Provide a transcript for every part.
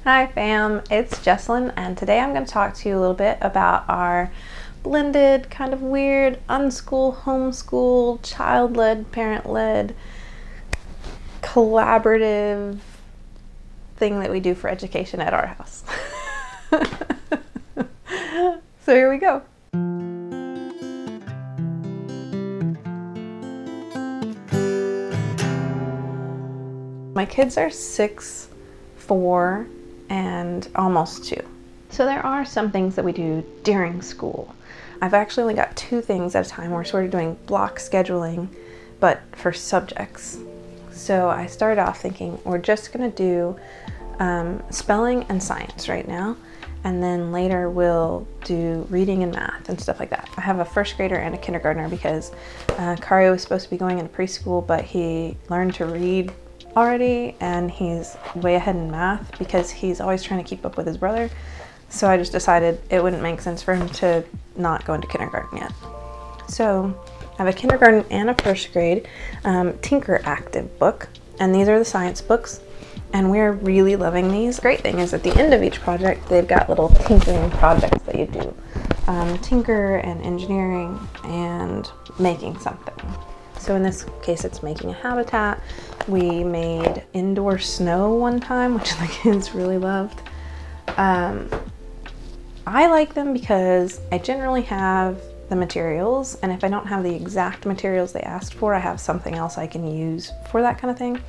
Hi fam, it's Jessalyn, and today I'm going to talk to you a little bit about our blended, kind of weird, unschool, homeschool, child-led, parent-led, collaborative thing that we do for education at our house. So here we go. My kids are 6, 4, and almost 2. So there are some things that we do during school. I've actually only got 2 things at a time. We're sort of doing block scheduling, but for subjects. So I started off thinking we're just gonna do spelling and science right now, and then later we'll do reading and math and stuff like that. I have a 1st grader and a kindergartner because Kari was supposed to be going into preschool, but he learned to read already and he's way ahead in math because he's always trying to keep up with his brother. So I just decided it wouldn't make sense for him to not go into kindergarten yet. So I have a kindergarten and a 1st grade Tinker Active book, and these are the science books, and we're really loving these. The great thing is at the end of each project they've got little tinkering projects that you do. Tinker and engineering and making something. So in this case it's making a habitat. We made indoor snow one time, which the kids really loved. I like them because I generally have the materials, and if I don't have the exact materials they asked for, I have something else I can use for that kind of thing.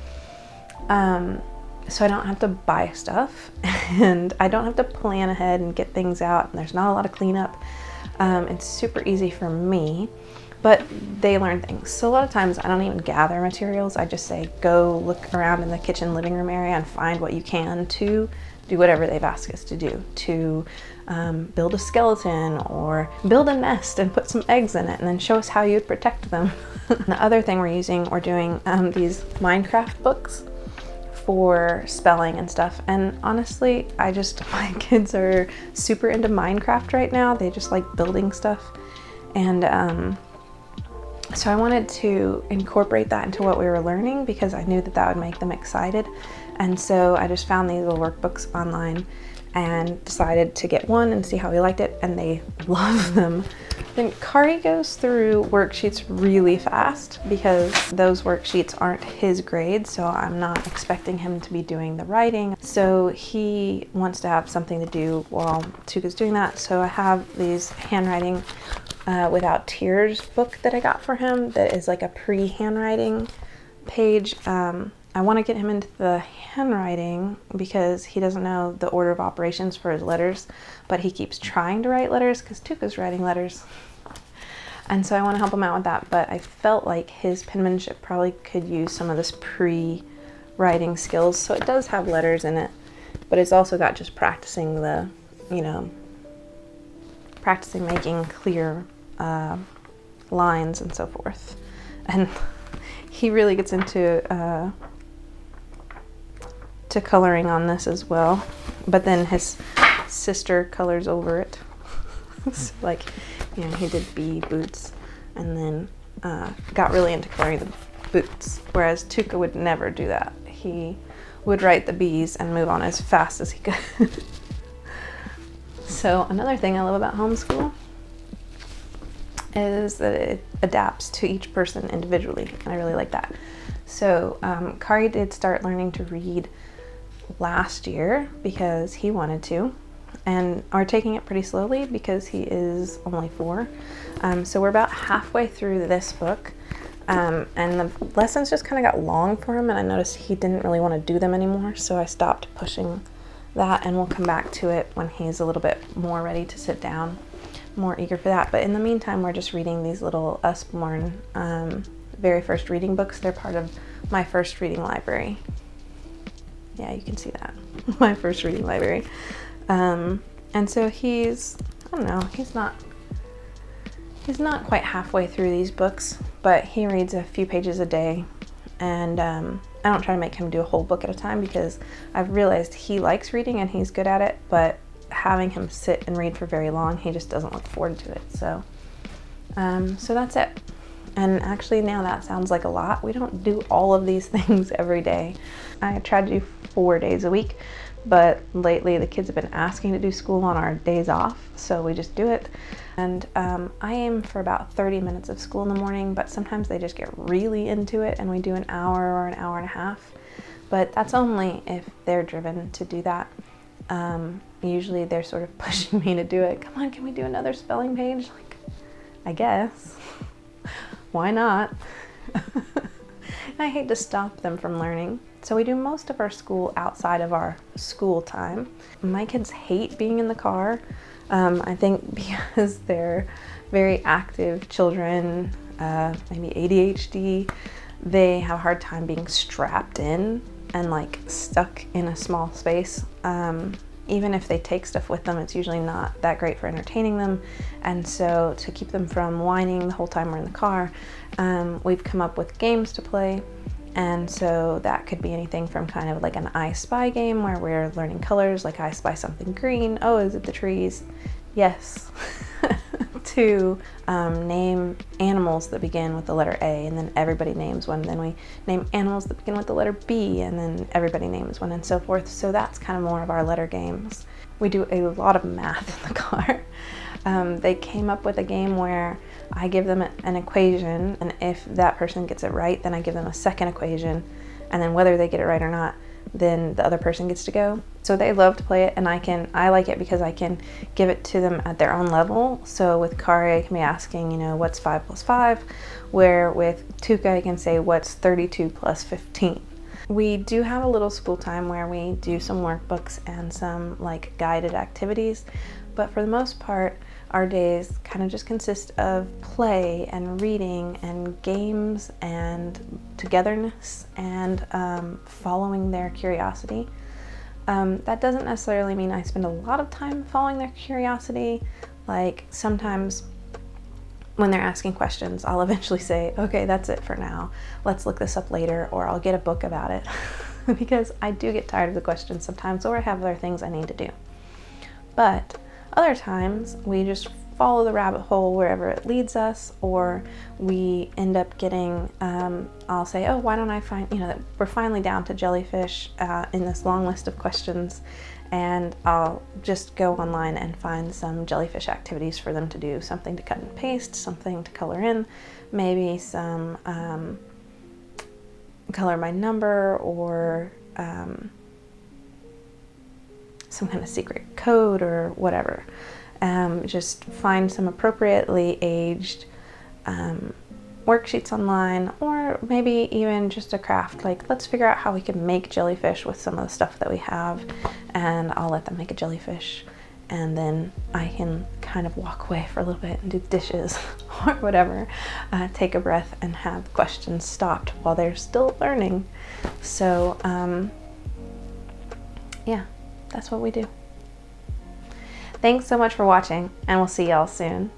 So I don't have to buy stuff and I don't have to plan ahead and get things out, and there's not a lot of cleanup. It's super easy for me. But they learn things. So a lot of times I don't even gather materials. I just say, go look around in the kitchen living room area and find what you can to do whatever they've asked us to do. To build a skeleton or build a nest and put some eggs in it and then show us how you'd protect them. The other thing we're doing these Minecraft books for spelling and stuff. And honestly, my kids are super into Minecraft right now. They just like building stuff. And so I wanted to incorporate that into what we were learning because I knew that that would make them excited. And so I just found these little workbooks online and decided to get one and see how we liked it, and they love them. Then Kari goes through worksheets really fast because those worksheets aren't his grade, so I'm not expecting him to be doing the writing. So he wants to have something to do while Tuka's doing that. So I have these handwriting Without Tears book that I got for him that is like a pre-handwriting page. I want to get him into the handwriting because he doesn't know the order of operations for his letters, but he keeps trying to write letters because Tuka's writing letters. And so I want to help him out with that, but I felt like his penmanship probably could use some of this pre-writing skills. So it does have letters in it, but it's also got just practicing practicing making clear lines and so forth. And he really gets into to coloring on this as well, but then his sister colors over it. So like, he did bee boots and then got really into coloring the boots, whereas Tuka would never do that. He would write the bees and move on as fast as he could. So another thing I love about homeschool is that it adapts to each person individually, and I really like that. So Kari did start learning to read last year because he wanted to, and are taking it pretty slowly because he is only 4. So we're about halfway through this book, and the lessons just kind of got long for him, and I noticed he didn't really want to do them anymore, so I stopped pushing that, and we'll come back to it when he's a little bit more ready to sit down, more eager for that. But in the meantime, we're just reading these little Usborne very first reading books. They're part of my first reading library. Yeah, you can see that. My first reading library. And so he's not quite halfway through these books, but he reads a few pages a day. And I don't try to make him do a whole book at a time because I've realized he likes reading and he's good at it, but having him sit and read for very long, he just doesn't look forward to it. So that's it. And actually now that sounds like a lot. We don't do all of these things every day. I try to do 4 days a week, but lately the kids have been asking to do school on our days off, so we just do it. And I aim for about 30 minutes of school in the morning, but sometimes they just get really into it and we do an hour or an hour and a half. But that's only if they're driven to do that. Usually they're sort of pushing me to do it. Come on, can we do another spelling page? Like, I guess. Why not? I hate to stop them from learning. So we do most of our school outside of our school time. My kids hate being in the car. I think because they're very active children, maybe ADHD, they have a hard time being strapped in and like stuck in a small space. Even if they take stuff with them, it's usually not that great for entertaining them. And so to keep them from whining the whole time we're in the car, we've come up with games to play. And so that could be anything from kind of like an I Spy game where we're learning colors, like I spy something green. Oh, is it the trees? Yes. To name animals that begin with the letter A, and then everybody names one. Then we name animals that begin with the letter B, and then everybody names one, and so forth. So that's kind of more of our letter games. We do a lot of math in the car. They came up with a game where I give them an equation, and if that person gets it right, then I give them a second equation, and then whether they get it right or not, then the other person gets to go. So they love to play it, and I like it because I can give it to them at their own level. So with Kari, I can be asking, what's 5 plus 5, where with Tuka, I can say, what's 32 plus 15. We do have a little school time where we do some workbooks and some like guided activities, but for the most part, our days kind of just consist of play and reading and games and togetherness and following their curiosity. That doesn't necessarily mean I spend a lot of time following their curiosity. Like sometimes when they're asking questions, I'll eventually say, okay, that's it for now. Let's look this up later, or I'll get a book about it because I do get tired of the questions sometimes, or I have other things I need to do. But other times we just follow the rabbit hole wherever it leads us, or we end up getting, I'll say, oh, why don't I find, that we're finally down to jellyfish in this long list of questions, and I'll just go online and find some jellyfish activities for them to do, something to cut and paste, something to color in, maybe some color by number, or some kind of secret code or whatever. Just find some appropriately aged worksheets online, or maybe even just a craft. Like, let's figure out how we can make jellyfish with some of the stuff that we have, and I'll let them make a jellyfish, and then I can kind of walk away for a little bit and do the dishes or whatever, take a breath and have the questions stopped while they're still learning. So yeah, that's what we do. Thanks so much for watching, and we'll see y'all soon.